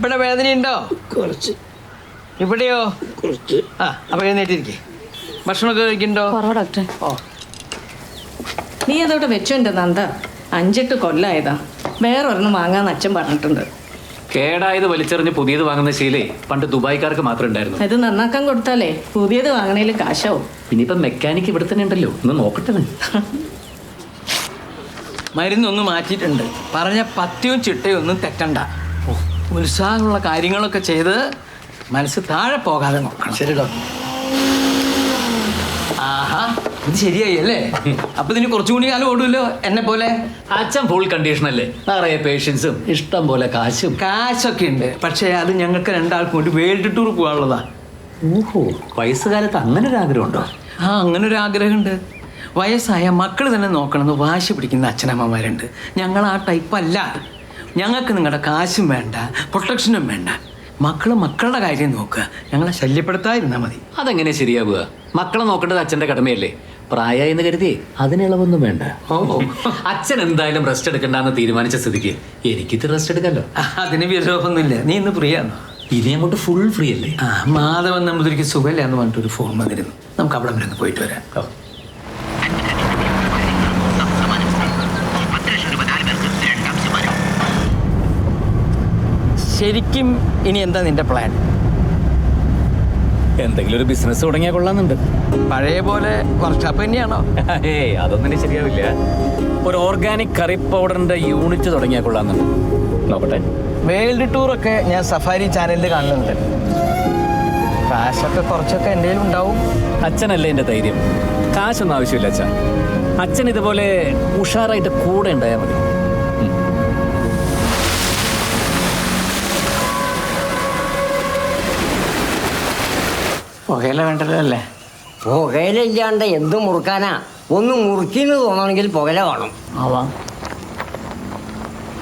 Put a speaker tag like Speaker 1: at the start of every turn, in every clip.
Speaker 1: ഇവിടെ വേദനയുണ്ടോ?
Speaker 2: കുറച്ച്.
Speaker 1: ഇവിടെയോ?
Speaker 2: കുറച്ച്.
Speaker 1: ആ, അപ്പൊ എഴുന്നേറ്റിരിക്കേ. ഭക്ഷണമൊക്കെ കഴിക്കണ്ടോ?
Speaker 3: ഡോക്ടർ.
Speaker 1: ഓ,
Speaker 3: നീ അതോടെ വെച്ചോൻ്റെ നന്ദ. 5-8 കൊല്ലമായതാ. വേറൊരെണ്ണം വാങ്ങാന്ന് അച്ഛൻ പറഞ്ഞിട്ടുണ്ട്.
Speaker 4: കേടായത് വലിച്ചെറിഞ്ഞ് പുതിയത് വാങ്ങുന്ന ശീലേ പണ്ട് ദുബായിക്കാർക്ക് മാത്രമേ ഉണ്ടായിരുന്നു.
Speaker 3: ഇത് നന്നാക്കാൻ കൊടുത്താലേ പുതിയത് വാങ്ങണേലും കാശാവും.
Speaker 4: ഇനിയിപ്പം മെക്കാനിക്ക് ഇവിടെ തന്നെ ഉണ്ടല്ലോ, ഒന്ന് നോക്കട്ടെ.
Speaker 1: മരുന്നൊന്നും മാറ്റിയിട്ടുണ്ട്. പറഞ്ഞ പത്യവും ചിട്ടയും ഒന്നും തെറ്റണ്ട. ഉത്സാഹമുള്ള കാര്യങ്ങളൊക്കെ ചെയ്ത് മനസ്സ് താഴെ പോകാതെ നോക്കണം.
Speaker 2: ശരി ഡോക്ടർ.
Speaker 1: ആഹാ, ഇത് ശരിയായി അല്ലേ? അപ്പൊ ഇതിന് കുറച്ചുകൂടി കാലം ഓടുമല്ലോ എന്നെ പോലെ.
Speaker 4: അച്ഛൻ ഫുൾ കണ്ടീഷൻ അല്ലേ, നിറയെ പേഷ്യൻസും ഇഷ്ടം പോലെ കാശും.
Speaker 1: കാശൊക്കെ ഉണ്ട്, പക്ഷേ അത് ഞങ്ങൾക്ക് രണ്ടാൾക്കും കൂടി വേൾഡ് ടൂർ പോകാനുള്ളതാ.
Speaker 4: ഓഹോ, വയസ്സുകാലത്ത് അങ്ങനെ ഒരു ആഗ്രഹം ഉണ്ടോ?
Speaker 1: ആ, അങ്ങനെ ഒരു ആഗ്രഹമുണ്ട്. വയസ്സായ മക്കൾ തന്നെ നോക്കണമെന്ന് വാശി പിടിക്കുന്ന അച്ഛനമ്മമാരുണ്ട്. ഞങ്ങൾ ആ ടൈപ്പ് അല്ല. ഞങ്ങൾക്ക് നിങ്ങളുടെ കാശും വേണ്ട, പ്രൊട്ടക്ഷനും വേണ്ട. മക്കളുടെ കാര്യം നോക്കുക, ഞങ്ങളെ ശല്യപ്പെടുത്താതിരുന്നാൽ മതി.
Speaker 4: അതെങ്ങനെ ശരിയാവുക? മക്കളെ നോക്കേണ്ടത് അച്ഛന്റെ കടമയല്ലേ. പ്രായമായി എന്ന് കരുതി അതിനിളവൊന്നും വേണ്ട. ഓ, അച്ഛൻ എന്തായാലും റെസ്റ്റ് എടുക്കണ്ടെന്ന് തീരുമാനിച്ച സ്ഥിതിക്ക് എനിക്കിത് റെസ്റ്റ് എടുക്കാമല്ലോ.
Speaker 1: അതിന് വിരോധമൊന്നുമില്ല. നീ ഇന്ന് ഫ്രീ ആണോ?
Speaker 4: ഇനി അങ്ങോട്ട് ഫുൾ ഫ്രീ അല്ലേ?
Speaker 1: ആ, മാധവൻ നമ്പൂതിരിക്ക് സുഖമില്ല എന്ന് പറഞ്ഞിട്ടൊരു ഫോൺ വന്നിരുന്നു. നമുക്ക് അവിടെ വരെ ഒന്ന് പോയിട്ട് വരാം. ശരിക്കും ഇനി എന്താ നിന്റെ പ്ലാൻ?
Speaker 4: എന്തെങ്കിലും ഒരു ബിസിനസ് തുടങ്ങിയാൽ കൊള്ളാന്നുണ്ട്.
Speaker 1: പഴയ പോലെ വർക്ക്ഷോപ്പ് തന്നെയാണോ?
Speaker 4: ഏയ്, അതൊന്നും ശരിയാവില്ല. ഒരു ഓർഗാനിക് കറി പൗഡറിന്റെ യൂണിറ്റ് തുടങ്ങിയാൽ കൊള്ളാന്നുണ്ട്. നോക്കട്ടെ.
Speaker 1: വേൾഡ് ടൂറൊക്കെ ഞാൻ സഫാരി ചാനലിൽ കാണുന്നുണ്ട്. കാശൊക്കെ കുറച്ചൊക്കെ എൻ്റെ ഉണ്ടാവും.
Speaker 4: അച്ഛനല്ലേ എൻ്റെ ധൈര്യം. കാശൊന്നും ആവശ്യമില്ല അച്ഛൻ. അച്ഛൻ ഇതുപോലെ ഉഷാറായിട്ട് കൂടെ ഉണ്ടായാൽ മതി.
Speaker 1: പുകയില വേണ്ടല്ലോ അല്ലേ?
Speaker 2: പുകയില ഇല്ലാണ്ട് എന്ത് മുറുക്കാനാ? ഒന്ന് മുറുക്കിന്ന് തോന്നണമെങ്കിൽ പുകയില കാണും.
Speaker 1: ആവാം.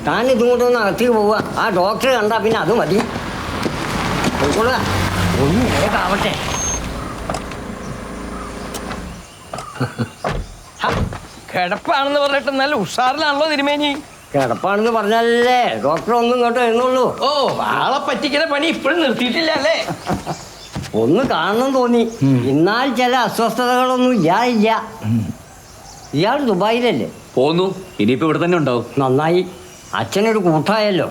Speaker 2: താൻ ഇതും കൊണ്ടൊന്ന് അകത്തേക്ക് പോവുക. ആ ഡോക്ടർ കണ്ടാ പിന്നെ അത് മതി. പോയിക്കൊള്ളുക. ഒന്ന് നേരക്കാവട്ടെ.
Speaker 1: കിടപ്പാണെന്ന് പറഞ്ഞിട്ട് നല്ല ഉഷാറിലാണല്ലോ തിരുമേനി.
Speaker 2: കിടപ്പാണെന്ന് പറഞ്ഞാലേ ഡോക്ടർ ഒന്നും ഇങ്ങോട്ട് എഴുന്നുള്ളൂ.
Speaker 1: ഓ, ആളെ പറ്റിക്കുന്ന പണി ഇപ്പോഴും നിർത്തിയിട്ടില്ല അല്ലേ?
Speaker 2: ഒന്ന് കാണണം തോന്നി. എന്നാൽ ചില അസ്വസ്ഥതകളൊന്നും ഇല്ല. ഇയാൾ ദുബായിലല്ലേ?
Speaker 4: പോന്നു. ഇനിയിപ്പോ ഇവിടെ തന്നെ ഉണ്ടാവും.
Speaker 2: നന്നായി. അച്ഛനൊരു കൂട്ടായല്ലോ.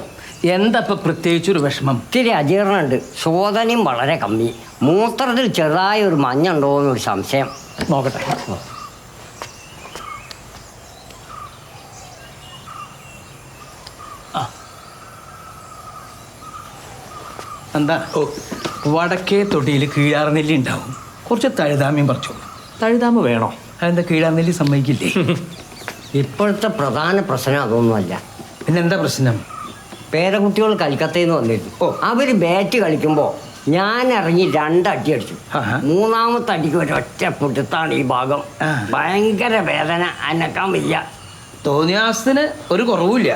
Speaker 1: എന്താ ഇപ്പൊ പ്രത്യേകിച്ചൊരു വിഷമം?
Speaker 2: ഇത്തിരി അജീർണുണ്ട്. ശോധനയും വളരെ കമ്മി. മൂത്രത്തിൽ ചെറുതായ ഒരു മഞ്ഞുണ്ടോ എന്നൊരു സംശയം.
Speaker 1: നോക്കട്ടെ. എന്താ? വടക്കേ തൊടിയിൽ കീഴാർനെല്ലി ഉണ്ടാവും. കുറച്ച് തഴുതാമ്യം പറിച്ചോളൂ.
Speaker 4: തഴുതാമ വേണോ?
Speaker 1: അതെന്താ കീഴാർനെല്ലി സമ്മതിക്കില്ലേ?
Speaker 2: ഇപ്പോഴത്തെ പ്രധാന പ്രശ്നം അതൊന്നുമല്ല.
Speaker 1: പിന്നെന്താ പ്രശ്നം?
Speaker 2: പേരക്കുട്ടികൾ കൽക്കത്തയിൽ നിന്ന് വന്നിരുന്നു. അവർ ബാറ്റ് കളിക്കുമ്പോൾ ഞാൻ ഇറങ്ങി 2 അടി അടിച്ചു. 3ാമത്തെ അടിക്ക് ഒരൊറ്റ പൊടുത്താണ് ഈ ഭാഗം. ഭയങ്കര വേദന, അനക്കാൻ വയ്യ.
Speaker 1: തോന്നിയാസത്തിന് ഒരു കുറവുമില്ല.